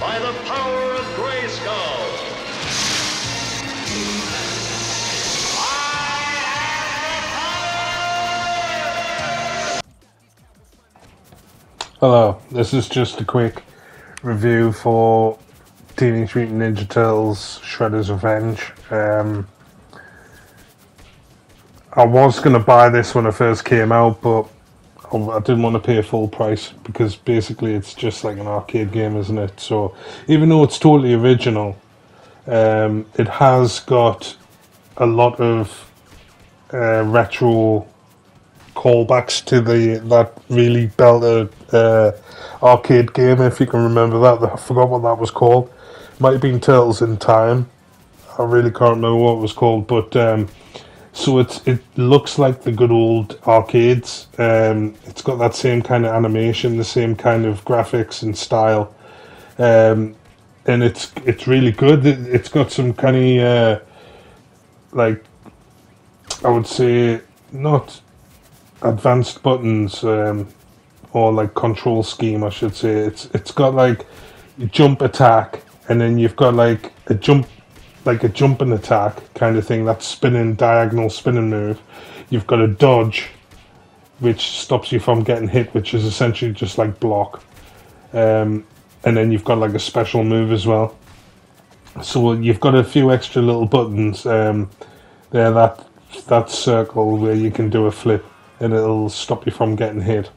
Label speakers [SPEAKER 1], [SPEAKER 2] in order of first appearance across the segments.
[SPEAKER 1] by the power of Grayskull.
[SPEAKER 2] Hello, this is just a quick review for Teenage Mutant Ninja Turtles Shredder's Revenge. I was going to buy this when it first came out, but I didn't want to pay full price because basically it's just like an arcade game, isn't it? So even though it's totally original, it has got a lot of retro callbacks to that really belter arcade game, if you can remember that. I forgot what that was called. Might have been Turtles in Time. I really can't remember what it was called, but so it looks like the good old arcades. It's got that same kind of animation, the same kind of graphics and style, and it's really good. It's got some kind of like, I would say, not advanced buttons, or like control scheme, I should say. It's got like a jump attack, and then you've got like a jump and attack kind of thing. That's diagonal spinning move. You've got a dodge, which stops you from getting hit, which is essentially just like block. And then you've got like a special move as well. So you've got a few extra little buttons. There, that circle where you can do a flip, and it'll stop you from getting hit.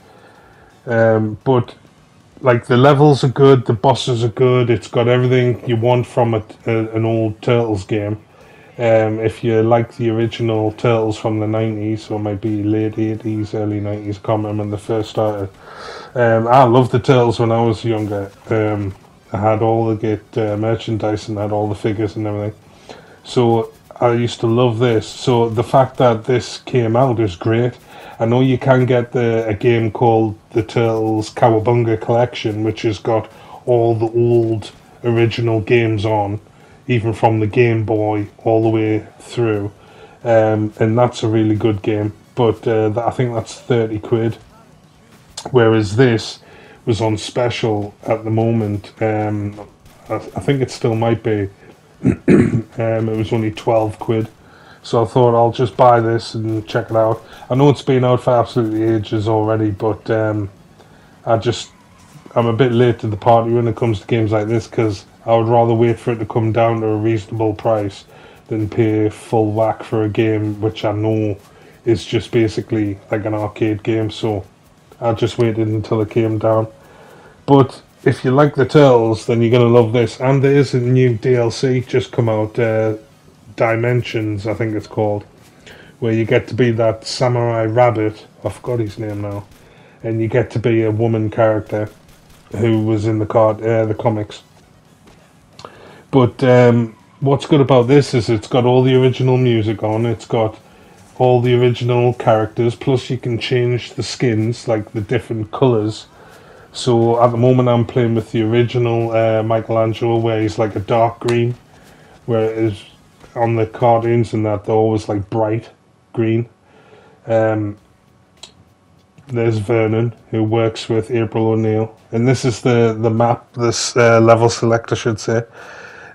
[SPEAKER 2] But like the levels are good, the bosses are good. It's got everything you want from an old Turtles game. If you like the original Turtles from the 90s, or maybe late 80s, early 90s, I can't remember when they first started. I loved the Turtles when I was younger. I had all the merchandise, and I had all the figures and everything. So I used to love this. So the fact that this came out is great. I know you can get a game called the Turtles Cowabunga Collection, which has got all the old original games on, even from the Game Boy all the way through, and that's a really good game. But I think that's 30 quid, whereas this was on special at the moment. I think it still might be. It was only 12 quid. So I thought I'll just buy this and check it out. I know it's been out for absolutely ages already, but I'm a bit late to the party when it comes to games like this, because I would rather wait for it to come down to a reasonable price than pay full whack for a game which I know is just basically like an arcade game. So I just waited until it came down. But if you like the Turtles, then you're going to love this. And there is a new DLC just come out, Dimensions, I think it's called, where you get to be that samurai rabbit. I forgot his name now. And you get to be a woman character who was in the comics. But what's good about this is it's got all the original music on. It's got all the original characters. Plus you can change the skins, like the different colours. So at the moment I'm playing with the original Michelangelo, where he's like a dark green, whereas on the cartoons and that they're always like bright green. There's Vernon, who works with April O'Neil, and this is the map, this level select, I should say.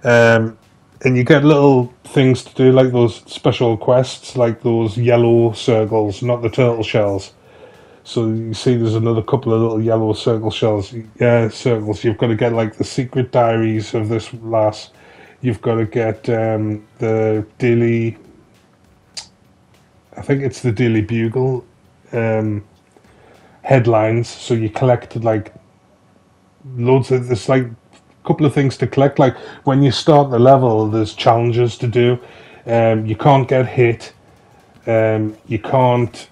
[SPEAKER 2] And you get little things to do, like those special quests, like those yellow circles, not the turtle shells. So you see there's another couple of little yellow circles. You've got to get like the secret diaries of this lass. You've got to get the Daily, I think it's the Daily Bugle headlines. So you collected like loads of, there's like a couple of things to collect. Like when you start the level, there's challenges to do. You can't get hit. You can't,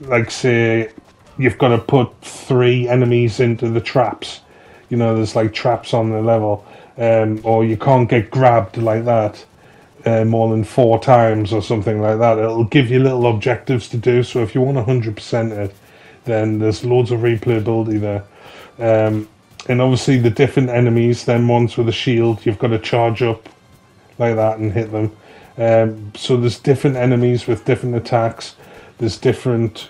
[SPEAKER 2] like, say, you've got to put 3 enemies into the traps. You know, there's like traps on the level. Or you can't get grabbed like that more than 4 times or something like that. It'll give you little objectives to do. So if you want 100% it, then there's loads of replayability there. And obviously the different enemies, then ones with a shield, you've got to charge up like that and hit them. So there's different enemies with different attacks. There's different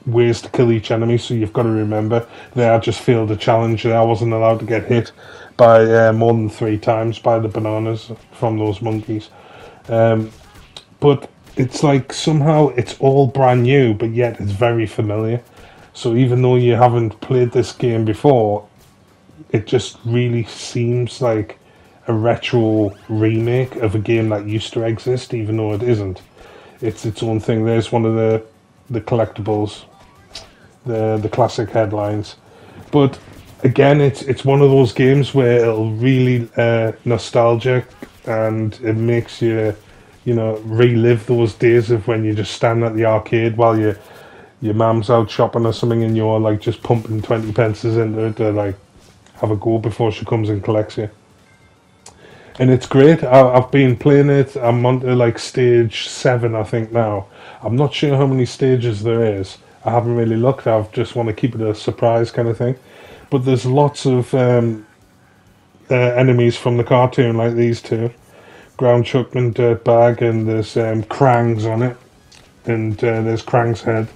[SPEAKER 2] ways to kill each enemy, so you've got to remember there I just failed a challenge there. I wasn't allowed to get hit by more than 3 times by the bananas from those monkeys. But it's like somehow it's all brand new, but yet it's very familiar. So even though you haven't played this game before, it just really seems like a retro remake of a game that used to exist, even though it isn't. It's its own thing. There's one of the collectibles, the classic headlines. But again, it's one of those games where it'll really nostalgic, and it makes you, you know, relive those days of when you just stand at the arcade while your mum's out shopping or something, and you're like just pumping 20 pences into it to like have a go before she comes and collects you. And it's great. I've been playing it. I'm on to like stage 7, I think now. I'm not sure how many stages there is. I haven't really looked. I just want to keep it a surprise kind of thing. But there's lots of enemies from the cartoon, like these two. Ground Chuckman Dirtbag, and there's Krang's on it. And there's Krang's head.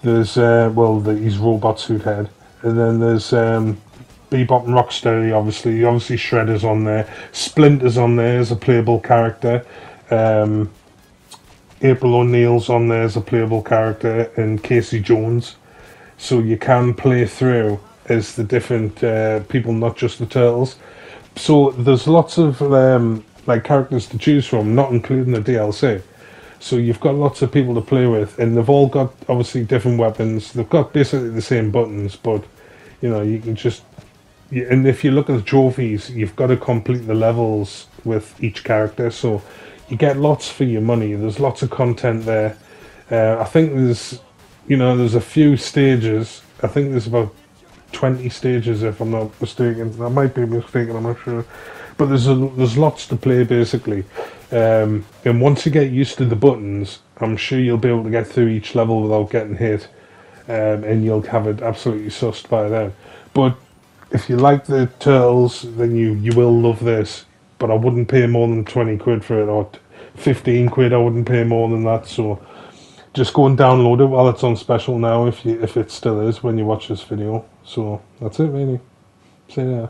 [SPEAKER 2] There's, his robot suit head. And then there's Bebop and Rocksteady, obviously. Obviously Shredder's on there. Splinter's on there as a playable character. April O'Neil's on there as a playable character, and Casey Jones. So you can play through as the different people, not just the Turtles. So there's lots of like characters to choose from, not including the DLC. So you've got lots of people to play with, and they've all got obviously different weapons. They've got basically the same buttons, but you know, you can just... And if you look at the trophies, you've got to complete the levels with each character, so you get lots for your money. There's lots of content there. I think there's a few stages. I think there's about 20 stages, if I'm not mistaken. I might be mistaken, I'm not sure. But there's lots to play, basically. And once you get used to the buttons, I'm sure you'll be able to get through each level without getting hit. And you'll have it absolutely sussed by then. But if you like the Turtles, then you will love this. But I wouldn't pay more than 20 quid for it, or 15 quid. I wouldn't pay more than that. So just go and download it while it's on special now, if it still is when you watch this video. So that's it, really. See ya.